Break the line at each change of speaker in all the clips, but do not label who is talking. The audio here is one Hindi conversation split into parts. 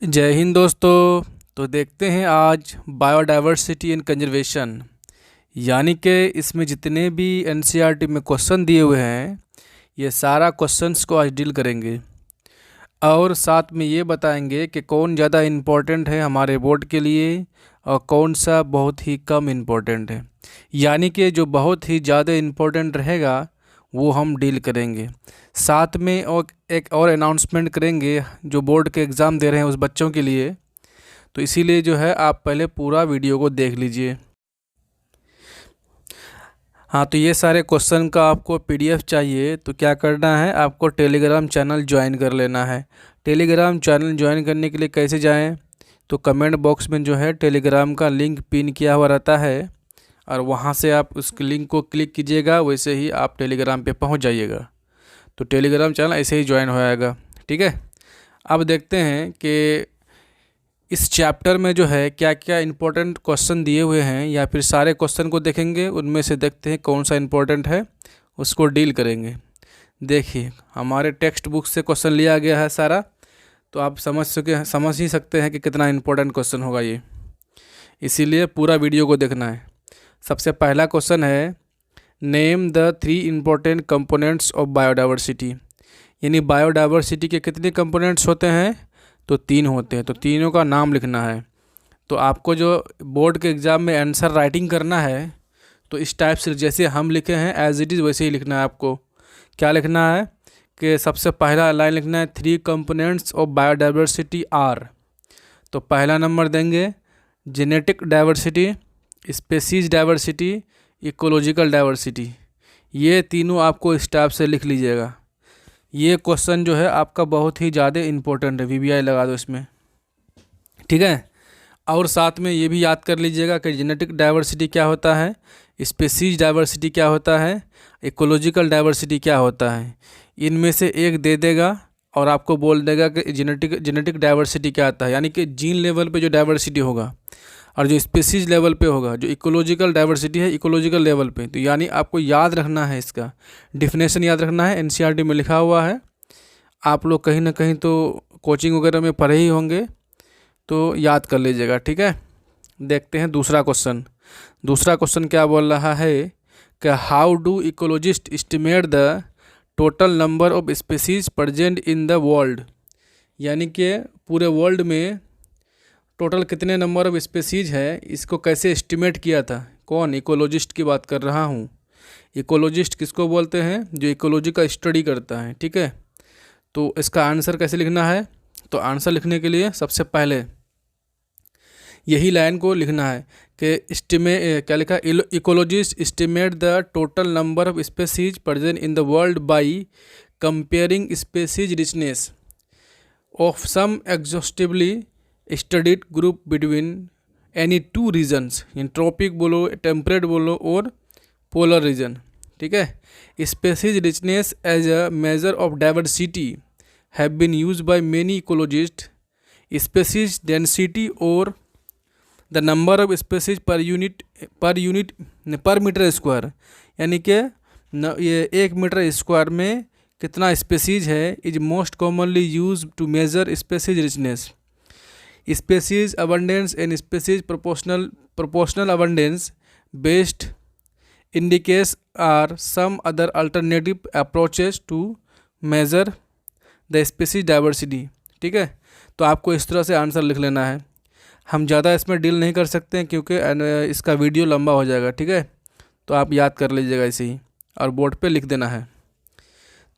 जय हिंद दोस्तों। तो देखते हैं आज बायोडाइवर्सिटी एंड कंजर्वेशन, यानी कि इसमें जितने भी एनसीईआरटी में क्वेश्चन दिए हुए हैं ये सारा क्वेश्चंस को आज डील करेंगे और साथ में ये बताएंगे कि कौन ज़्यादा इम्पोर्टेंट है हमारे बोर्ड के लिए और कौन सा बहुत ही कम इम्पोर्टेंट है। यानी कि जो बहुत ही ज़्यादा इम्पोर्टेंट रहेगा वो हम डील करेंगे। साथ में और एक और अनाउंसमेंट करेंगे जो बोर्ड के एग्ज़ाम दे रहे हैं उस बच्चों के लिए। तो इसीलिए जो है आप पहले पूरा वीडियो को देख लीजिए। हाँ, तो ये सारे क्वेश्चन का आपको पीडीएफ चाहिए तो क्या करना है, आपको टेलीग्राम चैनल ज्वाइन कर लेना है। टेलीग्राम चैनल ज्वाइन करने के लिए कैसे जाएं, तो कमेंट बॉक्स में जो है टेलीग्राम का लिंक पिन किया हुआ रहता है और वहाँ से आप उस लिंक को क्लिक कीजिएगा, वैसे ही आप टेलीग्राम पे पहुँच जाइएगा। तो टेलीग्राम चैनल ऐसे ही ज्वाइन हो जाएगा। ठीक है, अब देखते हैं कि इस चैप्टर में जो है क्या क्या इंपॉर्टेंट क्वेश्चन दिए हुए हैं, या फिर सारे क्वेश्चन को देखेंगे, उनमें से देखते हैं कौन सा इंपॉर्टेंट है उसको डील करेंगे। देखिए हमारे टेक्स्ट बुक से क्वेश्चन लिया गया है सारा, तो आप समझ ही सकते हैं कि कितना इंपॉर्टेंट क्वेश्चन होगा ये, इसीलिए पूरा वीडियो को देखना है। सबसे पहला क्वेश्चन है, name the 3 important components of biodiversity. यानी बायोडाइवर्सिटी के कितने कंपोनेंट्स होते हैं, तो 3 होते हैं। तो तीनों का नाम लिखना है। तो आपको जो बोर्ड के एग्ज़ाम में आंसर राइटिंग करना है तो इस टाइप से जैसे हम लिखे हैं एज इट इज़ वैसे ही लिखना है। आपको क्या लिखना है कि सबसे पहला लाइन लिखना है 3 कंपोनेंट्स ऑफ बायोडाइवर्सिटी आर। तो पहला नंबर देंगे genetic diversity, species diversity, ecological diversity. ये तीनों आपको इस टाइप से लिख लीजिएगा। ये क्वेश्चन जो है आपका बहुत ही ज़्यादा इम्पोर्टेंट है, वीवीआई लगा दो इसमें। ठीक है, और साथ में ये भी याद कर लीजिएगा कि जेनेटिक डाइवर्सिटी क्या होता है, स्पेसीज डाइवर्सिटी क्या होता है, इकोलॉजिकल डाइवर्सिटी क्या होता है। इनमें से एक दे देगा और आपको बोल देगा कि जेनेटिक डाइवर्सिटी क्या आता है, यानी कि जीन लेवल पे जो डाइवर्सिटी होगा, और जो स्पीसीज लेवल पे होगा, जो इकोलॉजिकल डाइवर्सिटी है इकोलॉजिकल लेवल पे। तो यानी आपको याद रखना है, इसका डिफिनेशन याद रखना है, एनसीईआरटी में लिखा हुआ है। आप लोग कहीं ना कहीं तो कोचिंग वगैरह में पढ़े ही होंगे, तो याद कर लीजिएगा। ठीक है, देखते हैं दूसरा क्वेश्चन। दूसरा क्वेश्चन क्या बोल रहा है कि how do ecologist estimate the total number of species present in the world. यानी कि पूरे वर्ल्ड में टोटल कितने नंबर ऑफ स्पीसीज है, इसको कैसे एस्टिमेट किया था। कौन, इकोलॉजिस्ट की बात कर रहा हूँ। इकोलॉजिस्ट किसको बोलते हैं, जो इकोलॉजी का स्टडी करता है। ठीक है, तो इसका आंसर कैसे लिखना है, तो आंसर लिखने के लिए सबसे पहले यही लाइन को लिखना है कि क्या लिखा, ecologist estimate the total number of species present in the world by comparing species richness of some exhaustively studied group between any 2 regions, in tropic बोलो, टेम्परेट बोलो और पोलर रीजन। ठीक है, species richness as a measure of diversity have been used by many ecologist. Species density और the number of species per meter square, यानी कि ये 1 मीटर स्क्वायर में कितना स्पीसीज है, is most commonly use to measure species richness. Species abundance and species proportional abundance based indicates are some other alternative approaches to measure the species diversity। ठीक है, तो आपको इस तरह से आंसर लिख लेना है। हम ज़्यादा इसमें डील नहीं कर सकते हैं क्योंकि इसका वीडियो लंबा हो जाएगा। ठीक है, तो आप याद कर लीजिएगा इसे ही और बोर्ड पे लिख देना है।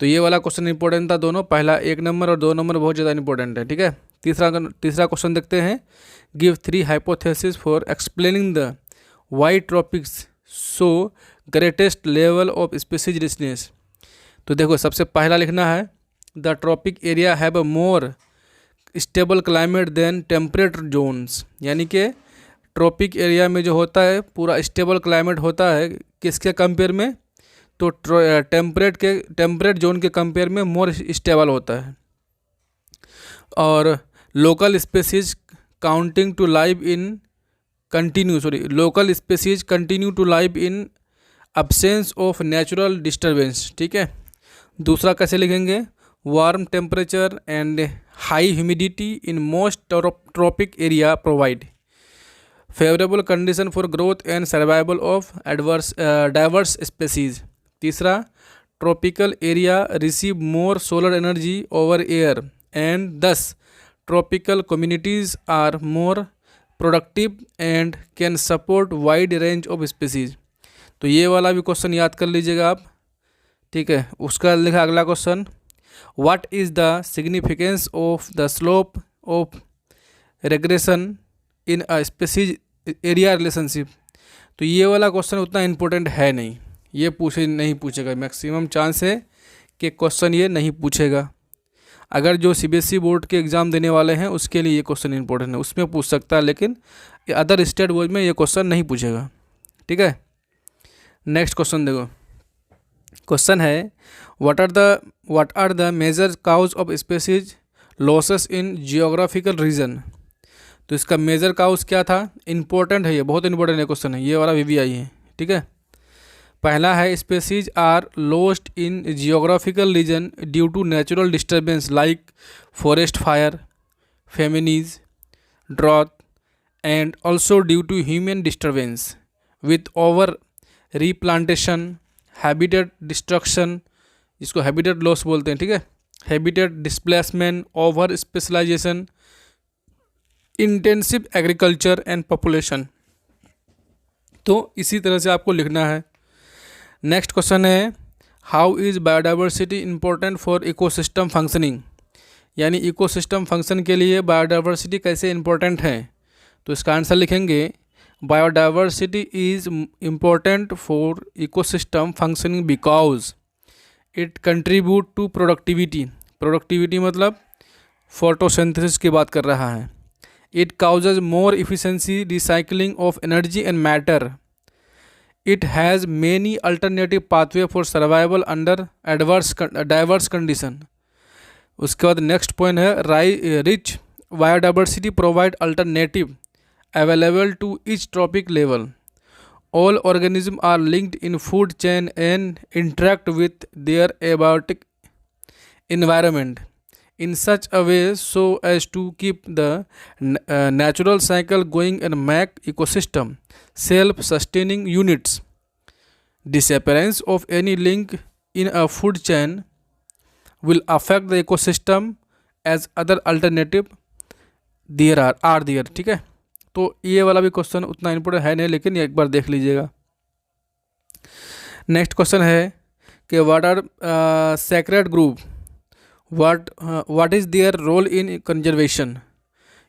तो ये वाला क्वेश्चन इंपॉर्टेंट था दोनों, पहला 1 नंबर और 2 नंबर बहुत ज़्यादा इंपॉर्टेंट है। ठीक है, तीसरा क्वेश्चन देखते हैं, give 3 hypothesis for explaining the why tropics show greatest level of species richness. तो देखो सबसे पहला लिखना है the tropic area have a more stable climate than temperate zones. यानी कि ट्रॉपिक एरिया में जो होता है पूरा स्टेबल क्लाइमेट होता है, किसके कंपेयर में, तो टेम्परेट जोन के कंपेयर में मोर स्टेबल होता है। और local species counting to live in local species continue to live in absence of natural disturbance. ठीक है, दूसरा कैसे लिखेंगे, warm temperature and high humidity in most tropic area provide favorable condition for growth and survival of diverse species. तीसरा, tropical area receive more solar energy over air and thus tropical communities are more productive and can support wide range of species. तो ये वाला भी क्वेश्चन याद कर लीजिएगा आप, ठीक है। उसका लिखा अगला question, what is the significance of the slope of regression in a species area relationship. तो ये वाला क्वेश्चन उतना इम्पोर्टेंट है नहीं, ये नहीं पूछेगा, मैक्सिमम चांस है कि क्वेश्चन ये नहीं पूछेगा। अगर जो सीबीएसई बोर्ड के एग्ज़ाम देने वाले हैं उसके लिए ये क्वेश्चन इंपॉर्टेंट है, उसमें पूछ सकता है, लेकिन अदर स्टेट बोर्ड में ये क्वेश्चन नहीं पूछेगा, ठीक है। नेक्स्ट क्वेश्चन देखो, क्वेश्चन है what are the major cause of species losses in geographical region. तो इसका मेजर काउज क्या था, इंपॉर्टेंट है, ये बहुत इंपॉर्टेंट है क्वेश्चन है, ये वाला VVI है, ठीक है। पहला है species are lost in geographical region due to natural disturbance like forest fire, famines, drought and also due to human disturbance with over replantation, habitat destruction, जिसको हैबिटेट लॉस बोलते हैं, ठीक है, habitat displacement, over specialisation, intensive agriculture and population. तो इसी तरह से आपको लिखना है। नेक्स्ट क्वेश्चन है, how is biodiversity important for ecosystem functioning. यानी इकोसिस्टम फंक्शन के लिए बायोडाइवर्सिटी कैसे इम्पोर्टेंट है। तो इसका आंसर लिखेंगे, biodiversity is important for ecosystem functioning because it contribute to productivity. Productivity मतलब फोटोसिंथेसिस की बात कर रहा है। It causes more efficiency recycling of energy and matter. It has many alternative pathway for survival under diverse condition। उसके बाद नेक्स्ट पॉइंट है, rich biodiversity provide alternative available to each tropic level. All organism are linked in food chain and interact with their abiotic environment in such a way so as to keep the natural cycle going and make ecosystem self-sustaining units। Disappearance of any link in a food chain will affect the ecosystem as other alternative there are there। ठीक है, तो ये वाला भी क्वेश्चन उतना इम्पोर्टेंट है नहीं, लेकिन ये एक बार देख लीजिएगा। नेक्स्ट क्वेश्चन है कि what are sacred group, what is their role in conservation.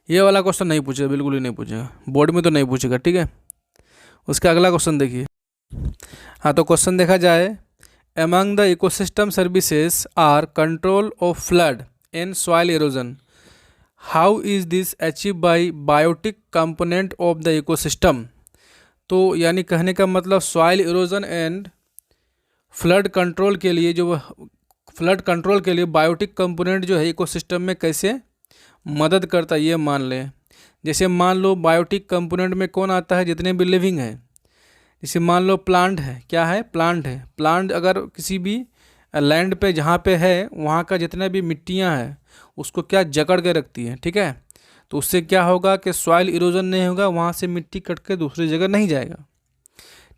ये वाला क्वेश्चन नहीं पूछेगा, बिल्कुल ही नहीं पूछेगा, बोर्ड में तो नहीं पूछेगा, ठीक है। उसका अगला क्वेश्चन देखिए। हाँ, तो क्वेश्चन देखा जाए, among the ecosystem services are control of flood and soil erosion. How is this achieve by biotic component of the ecosystem. तो यानी कहने का मतलब soil erosion and flood control के लिए, जो फ्लड कंट्रोल के लिए बायोटिक कंपोनेंट जो है इकोसिस्टम में कैसे मदद करता है, ये मान लें। जैसे मान लो बायोटिक कंपोनेंट में कौन आता है, जितने भी लिविंग है। जैसे मान लो प्लांट है, क्या है, प्लांट है। प्लांट अगर किसी भी लैंड पे जहाँ पे है वहाँ का जितने भी मिट्टियाँ हैं उसको क्या जकड़ के रखती है, ठीक है। तो उससे क्या होगा कि सॉइल इरोजन नहीं होगा, वहाँ से मिट्टी कट के दूसरी जगह नहीं जाएगा,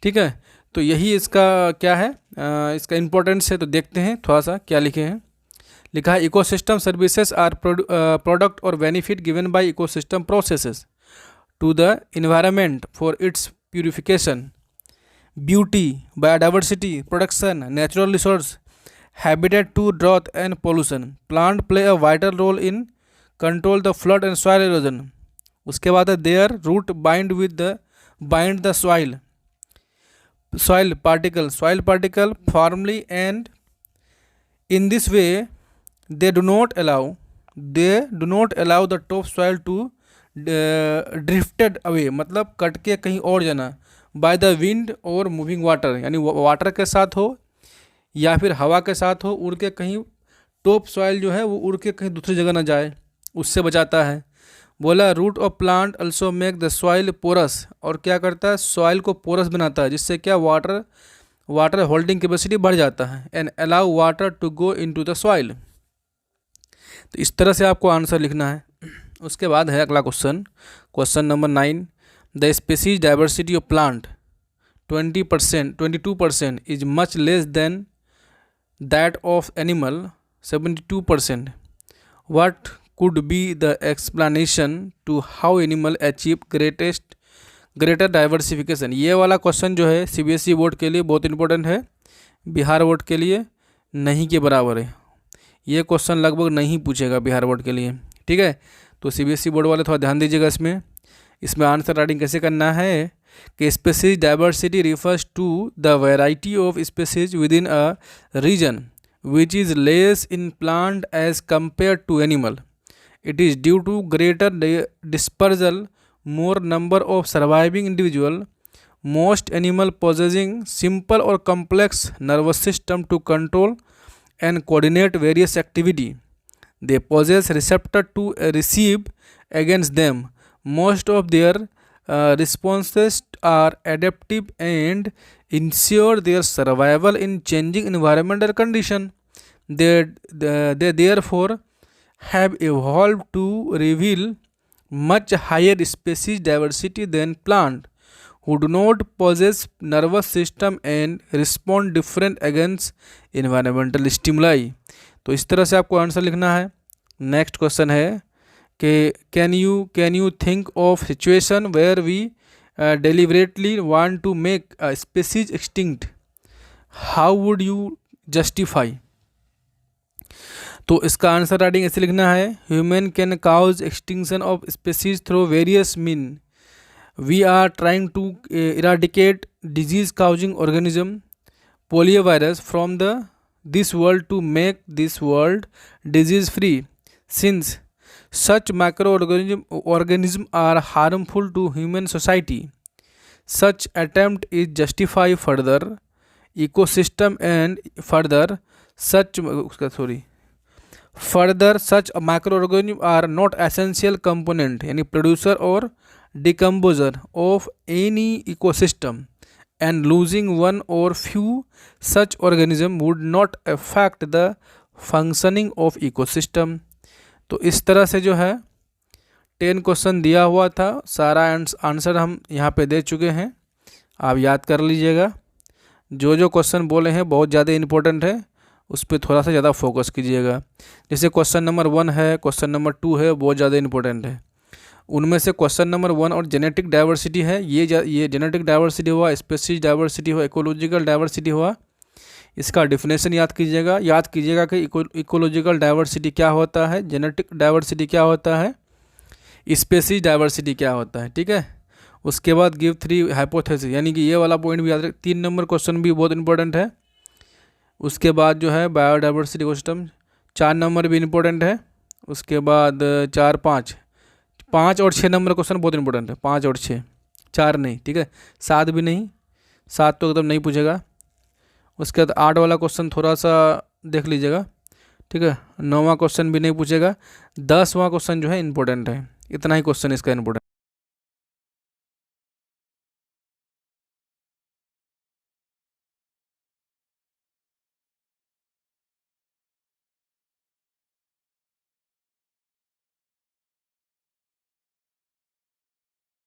ठीक है। तो यही इसका क्या है, इसका इम्पोर्टेंस है। तो देखते हैं थोड़ा सा क्या लिखे हैं। लिखा है, इकोसिस्टम सर्विसेज आर प्रोडक्ट और benefit given by ecosystem processes to the environment for its purification, beauty, biodiversity, production, natural resource, habitat to drought and pollution. Plant play a vital role in control the flood and soil erosion. उसके बाद है, their root bind the soil particle firmly and in this way they do not allow the top soil to drifted away, मतलब कट के कहीं और जाना, by the wind और moving water, यानी वाटर के साथ हो या फिर हवा के साथ हो, उड़ के कहीं टॉप सॉइल जो है वो उड़ के कहीं दूसरी जगह ना जाए, उससे बचाता है। बोला, root of plant also make the soil porous, और क्या करता है, सॉइल को पोरस बनाता है, जिससे क्या वाटर होल्डिंग कैपेसिटी बढ़ जाता है। And allow water to go into the soil. तो इस तरह से आपको आंसर लिखना है। उसके बाद है अगला question, question number 9, the species diversity of plant 22% is much less than that of animal 72%. What could be the explanation to how animal achieve greater diversification? ये वाला क्वेश्चन जो है सीबीएसई बोर्ड के लिए बहुत इंपॉर्टेंट है, बिहार बोर्ड के लिए नहीं के बराबर है। ये क्वेश्चन लगभग नहीं पूछेगा बिहार बोर्ड के लिए, ठीक है। तो सीबीएसई बोर्ड वाले थोड़ा ध्यान दीजिएगा इसमें आंसर राइटिंग कैसे करना है कि species diversity refers to the variety of species within a region which is less in plant as compared to animal. It is due to greater dispersal, more number of surviving individual. Most animal possessing simple or complex nervous system to control and coordinate various activity. They possess receptor to receive against them. Most of their responses are adaptive and ensure their survival in changing environmental condition. They therefore have evolved to reveal much higher species diversity than plant who do not possess nervous system and respond different against environmental stimuli. तो इस तरह से आपको आंसर लिखना है। नेक्स्ट क्वेश्चन है कि can you think of situation where we deliberately want to make a species extinct, how would you justify? तो इसका आंसर राइटिंग ऐसे लिखना है, human can cause extinction of species through various mean, we are trying to eradicate disease causing organism polio virus from this world to make this world disease free, since such microorganisms are harmful to human society. Such attempt is justified further ecosystem and further such microorganisms are not essential component यानी producer or decomposer of any ecosystem, and losing one or few such organism would not affect the functioning of ecosystem. तो इस तरह से जो है 10 क्वेश्चन दिया हुआ था, सारा आंसर हम यहाँ पे दे चुके हैं, आप याद कर लीजिएगा। जो जो क्वेश्चन बोले हैं बहुत ज़्यादा इंपॉर्टेंट है, उस पर थोड़ा सा ज़्यादा फोकस कीजिएगा। जैसे क्वेश्चन नंबर 1 है, क्वेश्चन नंबर 2 है, बहुत ज़्यादा इंपॉर्टेंट है। उनमें से क्वेश्चन नंबर 1 और जेनेटिक डाइवर्सिटी है, ये जेनेटिक डाइवर्सिटी हुआ, स्पीशीज डाइवर्सिटी हुआ, इकोलॉजिकल डाइवर्सिटी हुआ। इसका डिफिनेशन याद कीजिएगा कि इकोलॉजिकल डाइवर्सिटी क्या होता है, जेनेटिक डाइवर्सिटी क्या होता है, स्पीशीज डाइवर्सिटी क्या होता है, ठीक है। उसके बाद गिव 3 हाइपोथेसिस, यानी कि ये वाला पॉइंट भी याद रखें। 3 नंबर क्वेश्चन भी बहुत इंपॉर्टेंट है। उसके बाद जो है बायोडाइवर्सिटी क्वेश्चन 4 नंबर भी इंपॉर्टेंट है। उसके बाद 4, 5 और 6 नंबर क्वेश्चन बहुत इंपॉर्टेंट है। 5 और 6, 4 नहीं, ठीक है। 7 भी नहीं, 7 तो एकदम नहीं पूछेगा। उसके बाद 8 वाला क्वेश्चन थोड़ा सा देख लीजिएगा, ठीक है। 9वां क्वेश्चन भी नहीं पूछेगा। 10वां क्वेश्चन जो है इंपॉर्टेंट है। इतना ही क्वेश्चन इसका इंपॉर्टेंट।